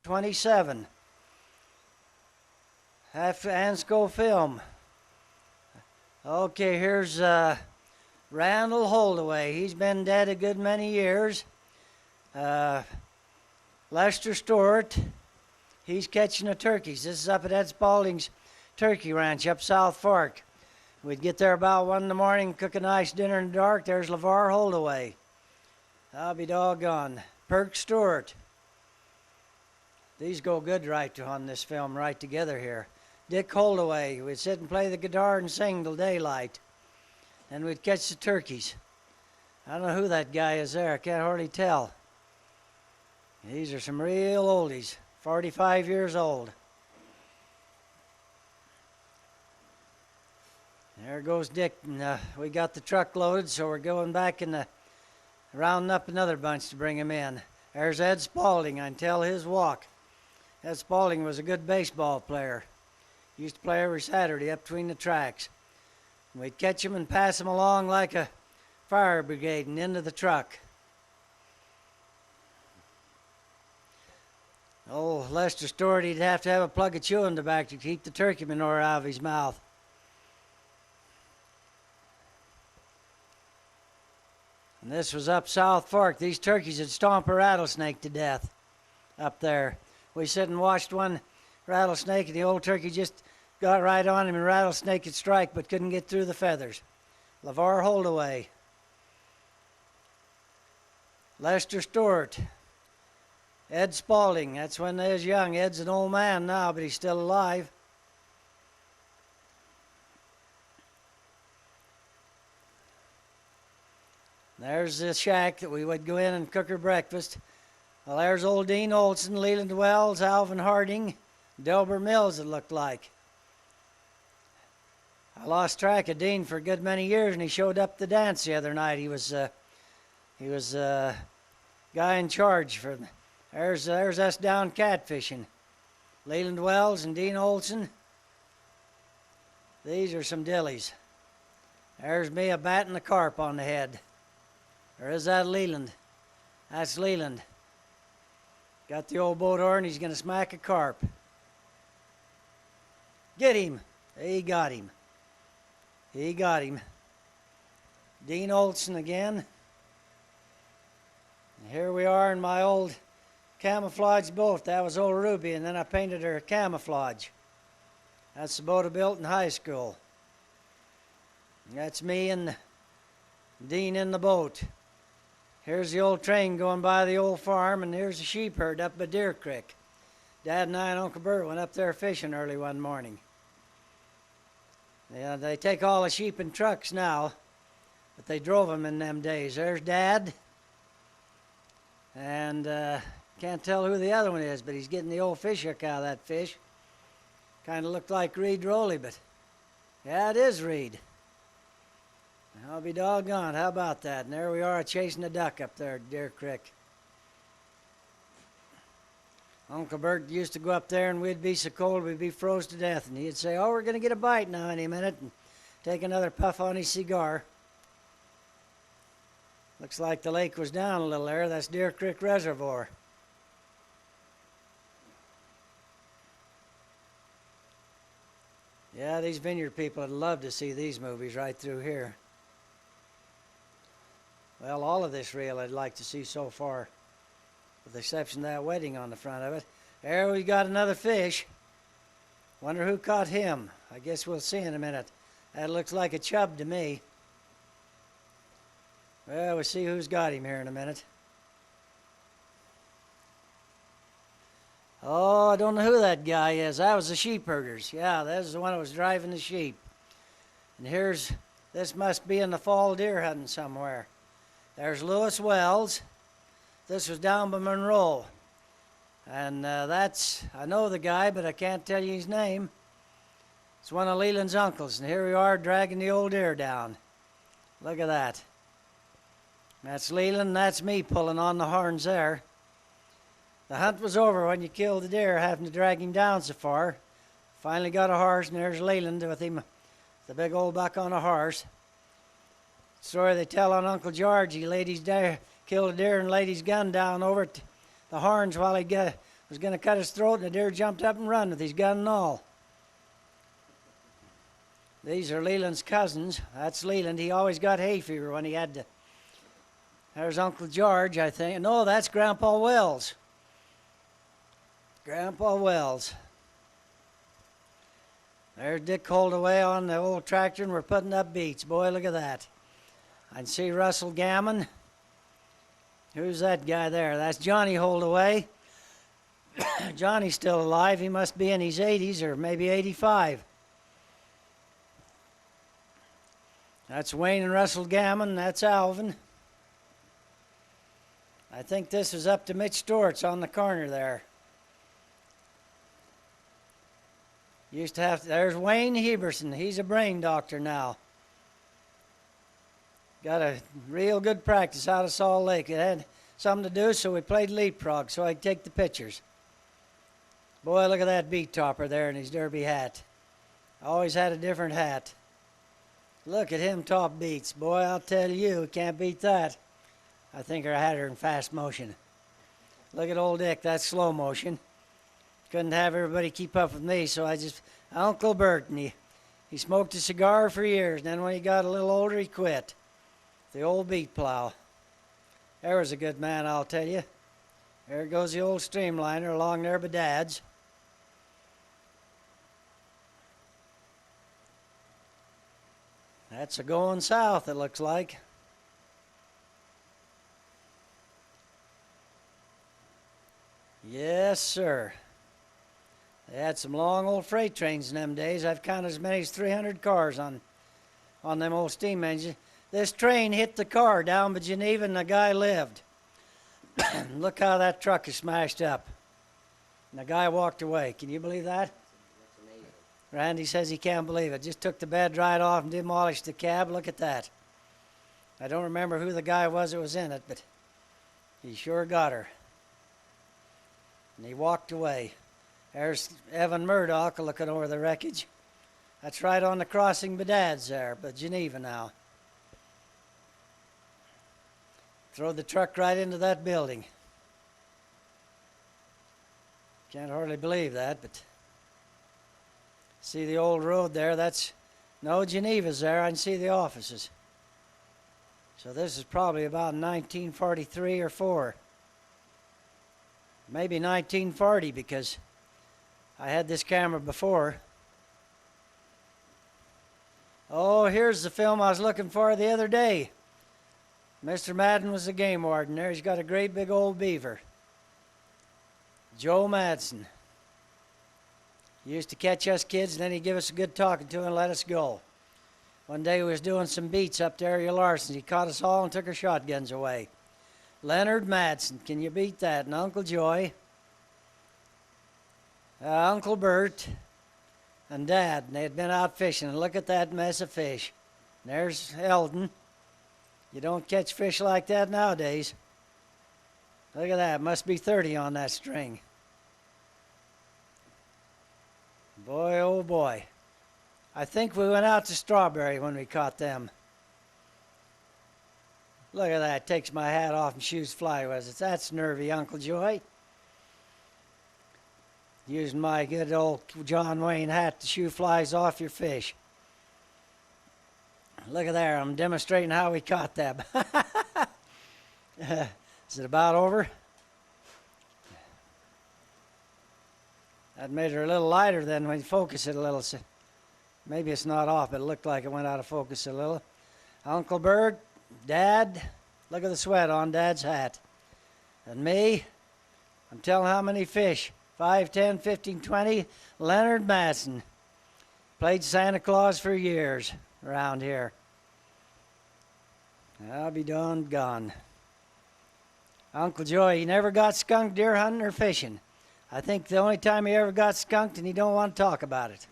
27. Ansco film. Okay, here's Randall Holdaway. He's been dead a good many years. Lester Stewart, he's catching the turkeys. This is up at Ed Spaulding's turkey ranch up South Fork. We'd get there about 1 in the morning, cook a nice dinner in the dark. There's LeVar Holdaway. I'll be doggone. Perk Stewart. These go good right on this film right together here. Dick Holdaway. We'd sit and play the guitar and sing till daylight. And we'd catch the turkeys. I don't know who that guy is there. I can't hardly tell. These are some real oldies. 45 years old. There goes Dick. And, we got the truck loaded, so we're going back and rounding up another bunch to bring him in. There's Ed Spaulding. I can tell his walk. Ed Spaulding was a good baseball player. He used to play every Saturday up between the tracks. And we'd catch him and pass him along like a fire brigade and into the truck. Oh, Lester Stewart, he'd have to have a plug of chewing tobacco to keep the turkey manure out of his mouth. And this was up South Fork. These turkeys would stomp a rattlesnake to death up there. We sit and watched one rattlesnake, and the old turkey just got right on him, and rattlesnake could strike but couldn't get through the feathers. LeVar Holdaway. Lester Stewart. Ed Spaulding. That's when they was young. Ed's an old man now, but he's still alive. There's the shack that we would go in and cook her breakfast. Well, there's old Dean Olson, Leland Wells, Alvin Harding, Delbert Mills, it looked like. I lost track of Dean for a good many years, and he showed up to dance the other night. He was guy in charge for. There's us down catfishing. Leland Wells and Dean Olson. These are some dillies. There's me a batting the carp on the head. Or is that Leland? That's Leland. Got the old boat oar and he's going to smack a carp. Get him. He got him. He got him. Dean Olson again. And here we are in my old camouflage boat. That was old Ruby, and then I painted her camouflage. That's the boat I built in high school. And that's me and Dean in the boat. Here's the old train going by the old farm, and here's the sheep herd up by Deer Creek. Dad and I and Uncle Bert went up there fishing early one morning. Yeah, they take all the sheep in trucks now, but they drove them in them days. There's Dad, and can't tell who the other one is, but he's getting the old fish hook out of that fish. Kind of looked like Reed Rowley, but yeah, it is Reed. I'll be doggone. How about that? And there we are chasing a duck up there at Deer Creek. Uncle Bert used to go up there and we'd be so cold we'd be froze to death. And he'd say, oh, we're going to get a bite now any minute, and take another puff on his cigar. Looks like the lake was down a little there. That's Deer Creek Reservoir. Yeah, these vineyard people would love to see these movies right through here. Well, all of this reel I'd like to see so far, with the exception of that wedding on the front of it. There we got another fish. Wonder who caught him. I guess we'll see in a minute. That looks like a chub to me. Well, we'll see who's got him here in a minute. Oh, I don't know who that guy is. That was the sheep herders. Yeah, that was the one that was driving the sheep. And this must be in the fall deer hunting somewhere. There's Lewis Wells. This was down by Monroe. And I know the guy, but I can't tell you his name. It's one of Leland's uncles, and here we are dragging the old deer down. Look at that. That's Leland, and that's me pulling on the horns there. The hunt was over when you killed the deer, having to drag him down so far. Finally got a horse, and there's Leland with him, the big old buck on a horse. Story they tell on Uncle George, he killed a deer and laid his gun down over the horns while he was going to cut his throat, and the deer jumped up and run with his gun and all. These are Leland's cousins. That's Leland. He always got hay fever when he had to. There's Uncle George, I think. No, that's Grandpa Wells. Grandpa Wells. There's Dick Holdaway on the old tractor, and we're putting up beets. Boy, look at that. I can see Russell Gammon. Who's that guy there? That's Johnny Holdaway. Johnny's still alive. He must be in his 80s or maybe 85. That's Wayne and Russell Gammon. That's Alvin. I think this is up to Mitch Stewart's on the corner there. Used to have, there's Wayne Heberson. He's a brain doctor now. Got a real good practice out of Salt Lake. It had something to do, so we played leapfrog so I could take the pictures. Boy, look at that beet topper there in his derby hat. Always had a different hat. Look at him top beets. Boy, I'll tell you, can't beat that. I think I had her in fast motion. Look at old Dick, that's slow motion. Couldn't have everybody keep up with me, so I just, Uncle Bert, and he smoked a cigar for years, and then when he got a little older, he quit. The old beet plow. There was a good man, I'll tell you. There goes the old streamliner along there by Dad's. That's a going south, it looks like. Yes, sir. They had some long old freight trains in them days. I've counted as many as 300 cars on them old steam engines. This train hit the car down by Geneva, and the guy lived. Look how that truck is smashed up. And the guy walked away. Can you believe that? That's amazing. Randy says he can't believe it. Just took the bed right off and demolished the cab. Look at that. I don't remember who the guy was that was in it, but he sure got her. And he walked away. There's Evan Murdoch looking over the wreckage. That's right on the crossing by Dad's there, but Geneva now. Throw the truck right into that building. Can't hardly believe that, but see the old road there, that's, no, Geneva's there, I can see the offices. So this is probably about 1943 or 4. Maybe 1940, because I had this camera before. Oh, here's the film I was looking for the other day. Mr. Madden was the game warden there. He's got a great big old beaver. Joe Madsen. He used to catch us kids, and then he'd give us a good talking to and let us go. One day we was doing some beats up there at Larson's. He caught us all and took our shotguns away. Leonard Madsen, can you beat that? And Uncle Joy, Uncle Bert, and Dad. And they had been out fishing. And look at that mess of fish. And there's Eldon. You don't catch fish like that nowadays. Look at that. Must be 30 on that string. Boy, oh boy. I think we went out to Strawberry when we caught them. Look at that. Takes my hat off and shoes fly with it. That's nervy, Uncle Joy. Using my good old John Wayne hat to shoo flies off your fish. Look at there. I'm demonstrating how we caught them. Is it about over? That made her a little lighter then when you focus it a little. Maybe it's not off, but it looked like it went out of focus a little. Uncle Bert, Dad, look at the sweat on Dad's hat. And me, I'm telling how many fish. 5, 10, 15, 20. Leonard Madsen. Played Santa Claus for years around here. I'll be done gone. Uncle Joy, he never got skunked deer hunting or fishing. I think the only time he ever got skunked, and he don't want to talk about it.